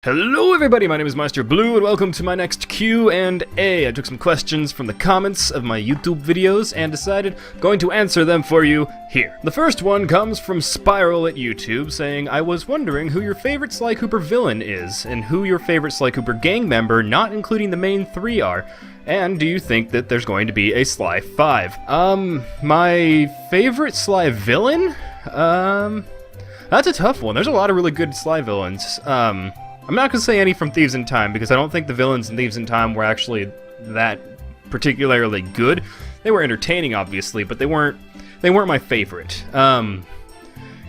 Hello everybody, my name is Meisterbloo and welcome to my next Q&A. I took some questions from the comments of my YouTube videos and decided going to answer them for you here. The first one comes from Spiral at YouTube saying, I was wondering who your favorite Sly Cooper villain is and who your favorite Sly Cooper gang member, not including the main three, are. And do you think that there's going to be a Sly 5? My favorite Sly villain? That's a tough one. There's a lot of really good Sly villains. I'm not gonna say any from Thieves in Time, because I don't think the villains in Thieves in Time were actually that particularly good. They were entertaining, obviously, but they weren't my favorite.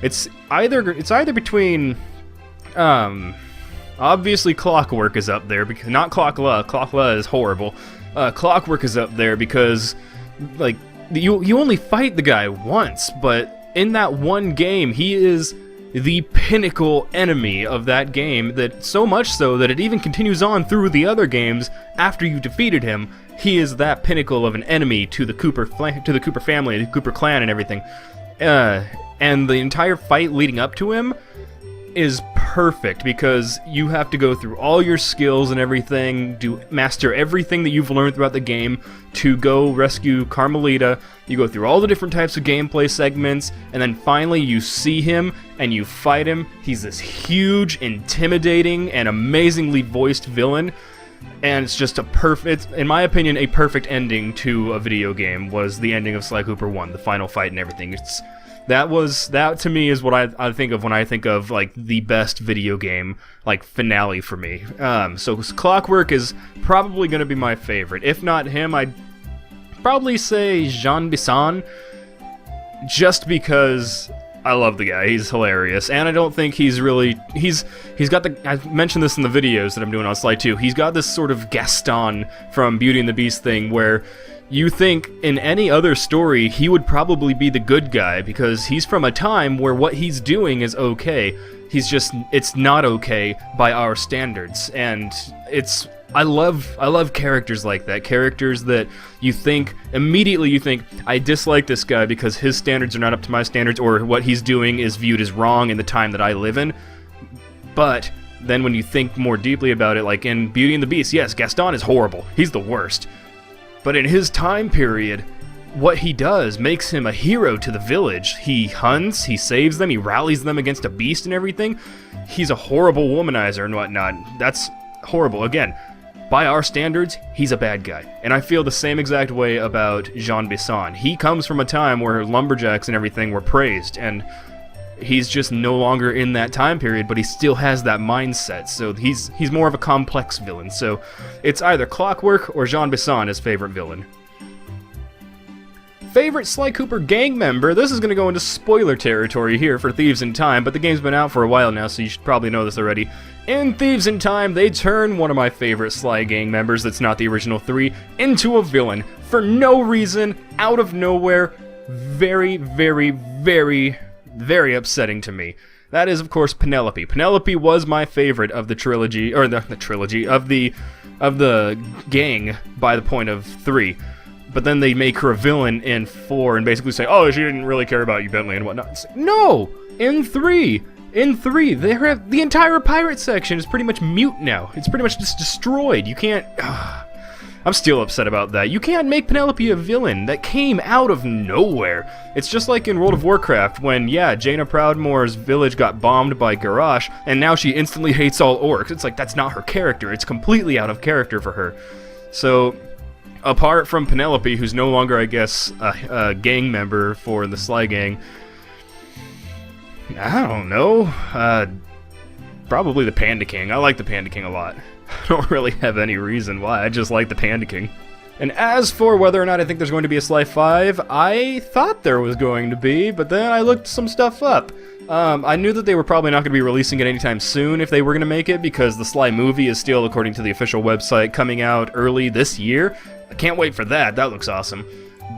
It's either between, obviously Clockwork is up there, because not Clockla. Clockla is horrible. Clockwork is up there because, like, you only fight the guy once, but in that one game, he is the pinnacle enemy of that game, that so much so that it even continues on through the other games after you defeated him. He is that pinnacle of an enemy to the Cooper family, the Cooper clan and everything. And the entire fight leading up to him is perfect, because you have to go through all your skills and everything, master everything that you've learned throughout the game to go rescue Carmelita. You go through all the different types of gameplay segments, and then finally you see him and you fight him. He's this huge, intimidating, and amazingly voiced villain, and it's just in my opinion, a perfect ending to a video game was the ending of Sly Cooper 1, the final fight and everything. That to me is what I think of when I think of, like, the best video game, like, finale for me. So Clockwork is probably going to be my favorite. If not him, I'd probably say Jean Bisson, just because I love the guy. He's hilarious, and I don't think he's got the, I mentioned this in the videos that I'm doing on Sly 2, he's got this sort of Gaston from Beauty and the Beast thing where you think in any other story he would probably be the good guy, because he's from a time where what he's doing is okay. It's not okay by our standards, and I love characters like that. Characters that immediately you think, I dislike this guy because his standards are not up to my standards, or what he's doing is viewed as wrong in the time that I live in. But then when you think more deeply about it, like in Beauty and the Beast, yes, Gaston is horrible. He's the worst. But in his time period, what he does makes him a hero to the village. He hunts, he saves them, he rallies them against a beast and everything. He's a horrible womanizer and whatnot. That's horrible. Again, by our standards, he's a bad guy. And I feel the same exact way about Jean Bisson. He comes from a time where lumberjacks and everything were praised, and he's just no longer in that time period, but he still has that mindset, so he's more of a complex villain. So it's either Clockwork or Jean Bisson as favorite villain. Favorite Sly Cooper gang member? This is going to go into spoiler territory here for Thieves in Time, but the game's been out for a while now, so you should probably know this already. In Thieves in Time, they turn one of my favorite Sly gang members that's not the original three into a villain for no reason, out of nowhere. Very, very, very, very upsetting to me. That is, of course, Penelope. Penelope was my favorite of the trilogy, or the trilogy of the gang by the point of 3. But then they make her a villain in 4 and basically say, oh, she didn't really care about you, Bentley, and whatnot. It's like, no! In 3, the entire pirate section is pretty much mute now. It's pretty much just destroyed. You can't... I'm still upset about that. You can't make Penelope a villain. That came out of nowhere. It's just like in World of Warcraft when, yeah, Jaina Proudmoore's village got bombed by Garrosh, and now she instantly hates all orcs. It's like, that's not her character. It's completely out of character for her. So, apart from Penelope, who's no longer, I guess, a gang member for the Sly Gang, I don't know. Probably the Panda King. I like the Panda King a lot. I don't really have any reason why, I just like the Panda King. And as for whether or not I think there's going to be a Sly 5, I thought there was going to be, but then I looked some stuff up. I knew that they were probably not going to be releasing it anytime soon if they were going to make it, because the Sly movie is still, according to the official website, coming out early this year. I can't wait for that, that looks awesome.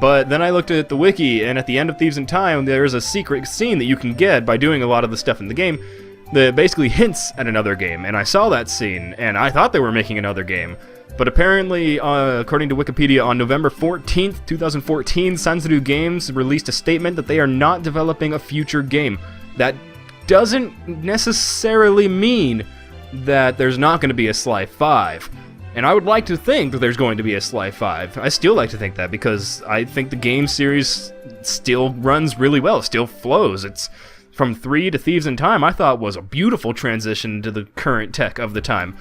But then I looked at the wiki, and at the end of Thieves in Time, there's a secret scene that you can get by doing a lot of the stuff in the game that basically hints at another game, and I saw that scene, and I thought they were making another game. But apparently, according to Wikipedia, on November 14th, 2014, Sanzuru Games released a statement that they are not developing a future game. That doesn't necessarily mean that there's not going to be a SLY 5. And I would like to think that there's going to be a SLY 5. I still like to think that because I think the game series still runs really well, still flows. It's from 3 to Thieves in Time, I thought was a beautiful transition to the current tech of the time.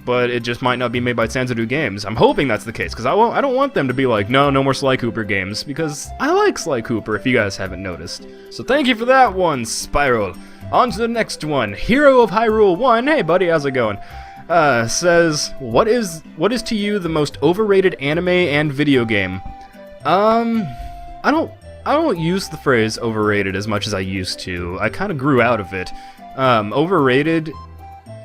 But it just might not be made by Sanzadu Games. I'm hoping that's the case, because I don't want them to be like, no more Sly Cooper games, because I like Sly Cooper, if you guys haven't noticed. So thank you for that one, Spiral. On to the next one. Hero of Hyrule 1, hey buddy, how's it going? Says, what is to you the most overrated anime and video game? I don't use the phrase overrated as much as I used to. I kind of grew out of it. Overrated,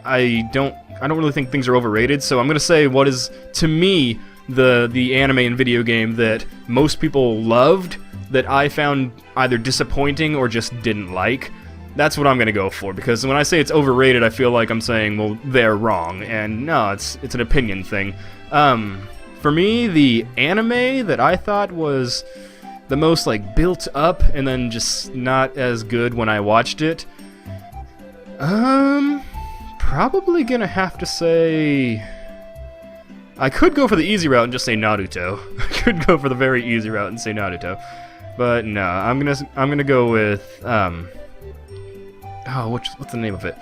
I don't really think things are overrated, so I'm gonna say what is, to me, the anime and video game that most people loved, that I found either disappointing or just didn't like. That's what I'm gonna go for, because when I say it's overrated, I feel like I'm saying, well, they're wrong, and no, it's an opinion thing. For me, the anime that I thought was the most, like, built up, and then just not as good when I watched it, probably gonna have to say... I could go for the easy route and just say Naruto. I could go for the very easy route and say Naruto. But no, I'm gonna go with, oh, what's the name of it?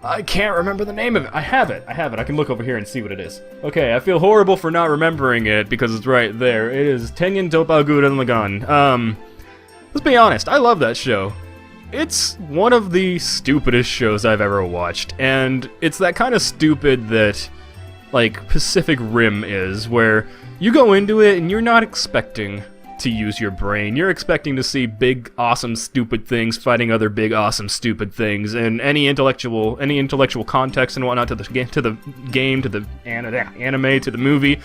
I can't remember the name of it. I have it. I can look over here and see what it is. Okay, I feel horrible for not remembering it because it's right there. It is Tengen Toppa Gurren Lagann. Let's be honest, I love that show. It's one of the stupidest shows I've ever watched, and it's that kind of stupid that, like, Pacific Rim is, where you go into it and you're not expecting to use your brain. You're expecting to see big, awesome, stupid things fighting other big, awesome, stupid things, and any intellectual context and whatnot to the game, to the anime, to the movie,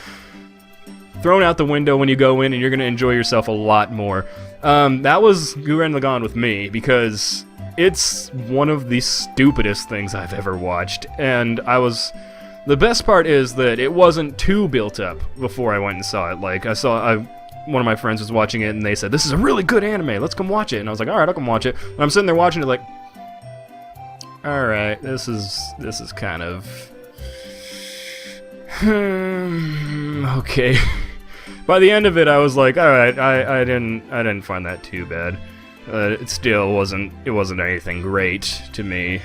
thrown out the window when you go in, and you're gonna enjoy yourself a lot more. That was Gurren Lagann with me, because it's one of the stupidest things I've ever watched, and the best part is that it wasn't too built up before I went and saw it. Like, one of my friends was watching it, and they said, "This is a really good anime, let's come watch it." And I was like, "Alright, I'll come watch it." And I'm sitting there watching it like, alright, this is kind of... okay. By the end of it, I was like, alright, I didn't find that too bad. It still wasn't anything great to me.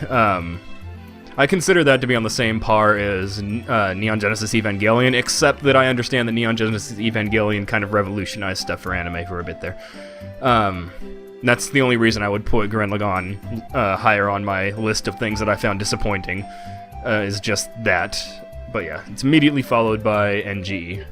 I consider that to be on the same par as Neon Genesis Evangelion, except that I understand that Neon Genesis Evangelion kind of revolutionized stuff for anime for a bit there. That's the only reason I would put Gurren Lagann higher on my list of things that I found disappointing, is just that. But yeah, it's immediately followed by NG.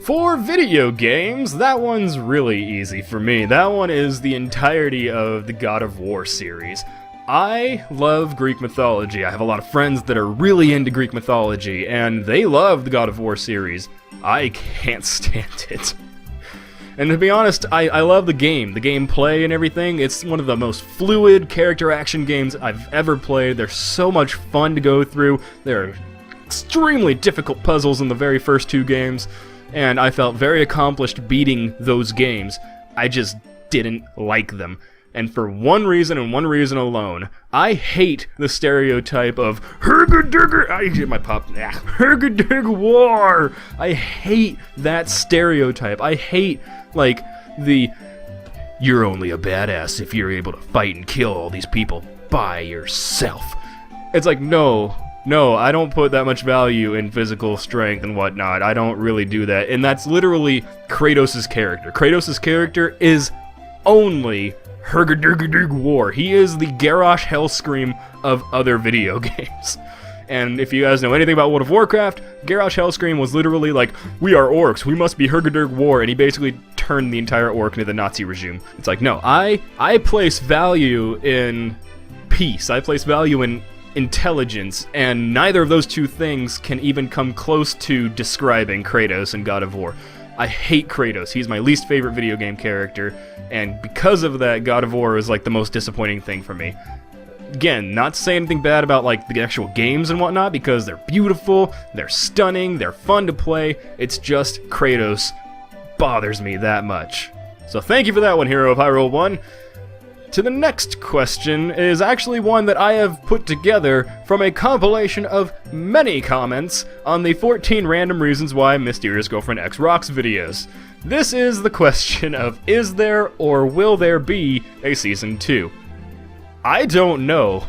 For video games, that one's really easy for me. That one is the entirety of the God of War series. I love Greek mythology. I have a lot of friends that are really into Greek mythology, and they love the God of War series. I can't stand it. And to be honest, I love the game. The gameplay and everything. It's one of the most fluid character action games I've ever played. They're so much fun to go through. There are extremely difficult puzzles in the very first 2 games, and I felt very accomplished beating those games. I just didn't like them. And for one reason and one reason alone, I hate the stereotype of Hergadigger. I hit my pop. Hergadig War. I hate that stereotype. I hate, like, you're only a badass if you're able to fight and kill all these people by yourself. It's like, no, I don't put that much value in physical strength and whatnot. I don't really do that. And that's literally Kratos' character. Kratos' character is only Hergadig War. He is the Garrosh Hellscream of other video games. And if you guys know anything about World of Warcraft, Garrosh Hellscream was literally like, we are orcs, we must be Hergadig War, and he basically turned the entire orc into the Nazi regime. It's like, no, I place value in peace. I place value in intelligence, and neither of those two things can even come close to describing Kratos in God of War. I hate Kratos. He's my least favorite video game character, and because of that, God of War is like the most disappointing thing for me. Again, not to say anything bad about like the actual games and whatnot, because they're beautiful, they're stunning, they're fun to play. It's just Kratos bothers me that much. So thank you for that one, Hero of Hyrule 1. to the next question is actually one that I have put together from a compilation of many comments on the 14 random reasons why Mysterious Girlfriend X rocks videos. This is the question of, is there or will there be a Season 2? I don't know.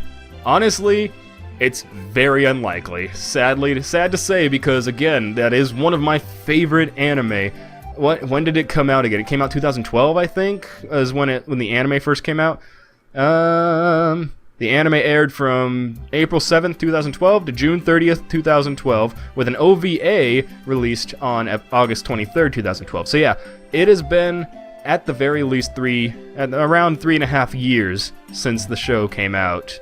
Honestly, it's very unlikely. Sad to say, because again, that is one of my favorite anime. When did it come out again? It came out 2012, I think, is when the anime first came out. The anime aired from April 7th, 2012 to June 30th, 2012, with an OVA released on August 23rd, 2012. So yeah, it has been at the very least around 3.5 years since the show came out.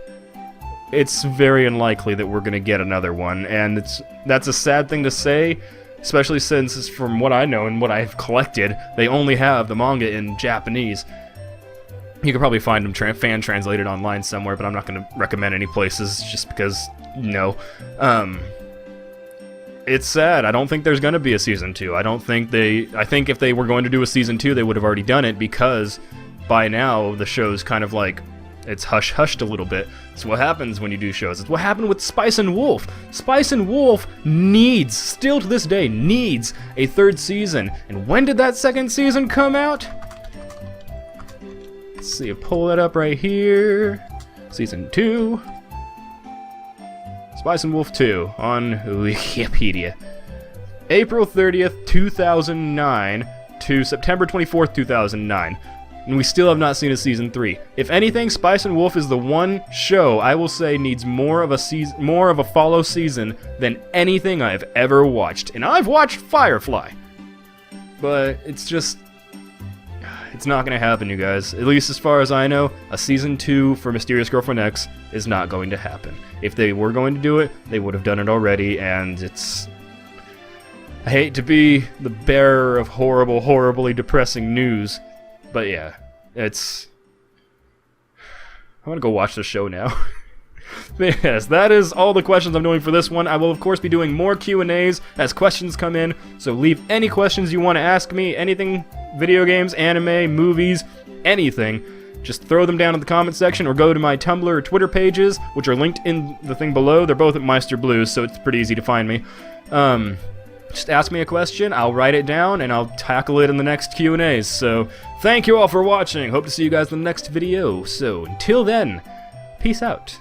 It's very unlikely that we're gonna get another one, and that's a sad thing to say, especially since, from what I know and what I've collected, they only have the manga in Japanese. You could probably find them fan translated online somewhere, but I'm not going to recommend any places just because, no. It's sad. I don't think there's going to be a Season 2. I think if they were going to do a Season 2, they would have already done it, because by now the show's kind of like, it's hushed a little bit. It's what happens when you do shows. It's what happened with Spice and Wolf. Spice and Wolf still to this day, needs a 3rd season. And when did that 2nd season come out? Let's see, pull that up right here. Season 2. Spice and Wolf 2 on Wikipedia. April 30th, 2009 to September 24th, 2009. And we still have not seen a Season 3. If anything, Spice and Wolf is the one show I will say needs more of a follow season than anything I've ever watched. And I've watched Firefly. But it's not gonna happen, you guys. At least as far as I know, a Season 2 for Mysterious Girlfriend X is not going to happen. If they were going to do it, they would have done it already, and I hate to be the bearer of horribly depressing news, but yeah, I'm gonna go watch the show now. But yes, that is all the questions I'm doing for this one. I will of course be doing more Q&As as questions come in, so leave any questions you want to ask me, anything, video games, anime, movies, anything. Just throw them down in the comment section, or go to my Tumblr or Twitter pages, which are linked in the thing below. They're both at Meisterbloo, so it's pretty easy to find me. Just ask me a question, I'll write it down, and I'll tackle it in the next Q&As. So, thank you all for watching. Hope to see you guys in the next video. So, until then, peace out.